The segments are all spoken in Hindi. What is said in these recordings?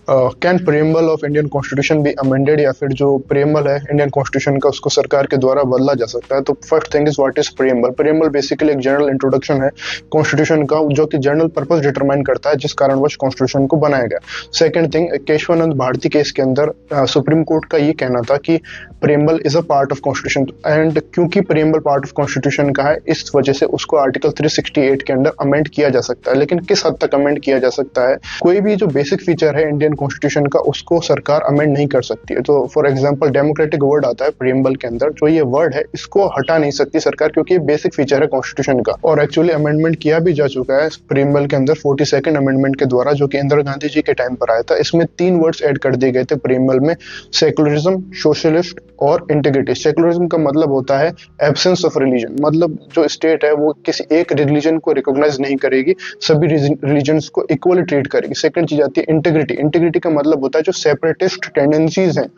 Can preamble of Indian constitution be amended, या फिर जो प्रेम्बल है इंडियन कॉन्स्टिट्यूशन का उसको सरकार के द्वारा बदला जा सकता है। तो first thing is what is preamble. Preamble basically एक जनरल इंट्रोडक्शन है कॉन्स्टिट्यूशन का, जो कि जनरल पर्पस डिटरमाइन करता है जिस कारणवश कॉन्स्टिट्यूशन को बनाया गया। Second thing, Keshavananda Bharati case के अंदर सुप्रीम कोर्ट का ये कहना था कि preamble is a part of constitution, and क्योंकि प्रेम्बल पार्ट ऑफ कॉन्स्टिट्यूशन का है इस वजह से उसको आर्टिकल 368 के अंदर अमेंड किया जा सकता है। लेकिन किस हद तक अमेंड किया जा सकता है? कोई भी जो बेसिक फीचर है इंडियन कॉन्स्टिट्यूशन का उसको सरकार अमेंड नहीं कर सकती है। तो फॉर एग्जांपल डेमोक्रेटिक वर्ड आता है प्रीएम्बल के अंदर, जो ये वर्ड है इसको हटा नहीं सकती सरकार, क्योंकि ये बेसिक फीचर है कॉन्स्टिट्यूशन का। और एक्चुअली अमेंडमेंट किया भी जा चुका है प्रीएम्बल के अंदर 42nd अमेंडमेंट के द्वारा, जो कि इंदिरा गांधी जी के टाइम पर आया था। इसमें 3 वर्ड्स ऐड कर दिए गए थे प्रीएम्बल में, सेकुलरिज्म, सोशलिस्ट और इंटीग्रिटी। सेकुलरिज्म का मतलब होता है एब्सेंस ऑफ रिलीजन, मतलब जो स्टेट है वो किसी एक रिलीजन को रिकॉग्नाइज नहीं करेगी, सभी रिलीजन्स को इक्वली ट्रीट करेगी। सेकंड चीज आती है इंटीग्रिटी। इंटीग्रिटी का मतलब होता है जो सेपरेटिस्ट टेंडेंसीज हैं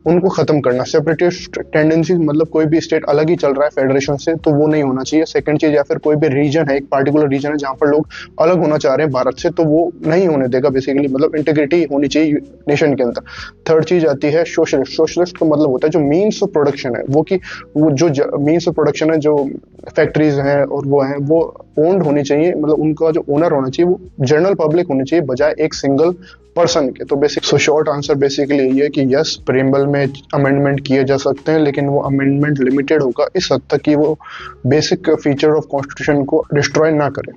उनको खत्म करना। सेपरेटिस्ट टेंडेंसीज मतलब कोई भी स्टेट अलग ही चल रहा है फेडरेशन से, तो वो नहीं होना चाहिए। सेकंड चीज, या फिर कोई भी रीजन है, एक पार्टिकुलर रीजन है जहाँ पर लोग अलग होना चाह रहे हैं भारत से, तो वो नहीं होने देगा बेसिकली, मतलब इंटीग्रिटी होनी चाहिए नेशन के अंदर। थर्ड चीज आती है सोशलिस्ट। सोशलिस्ट का मतलब होता है जो मीन्स ऑफ प्रोडक्शन है, वो जो मीन्स ऑफ प्रोडक्शन है, जो फैक्ट्रीज हैं और वो हैं, वो ओन्ड होनी चाहिए, मतलब उनका जो ओनर होना चाहिए वो जनरल पब्लिक होनी चाहिए बजाय एक सिंगल पर्सन के। तो बेसिक शॉर्ट आंसर बेसिकली ये है कि यस, प्रीएम्बल में अमेंडमेंट किए जा सकते हैं, लेकिन वो अमेंडमेंट लिमिटेड होगा इस हद तक कि वो बेसिक फीचर ऑफ कॉन्स्टिट्यूशन को डिस्ट्रॉय ना करें।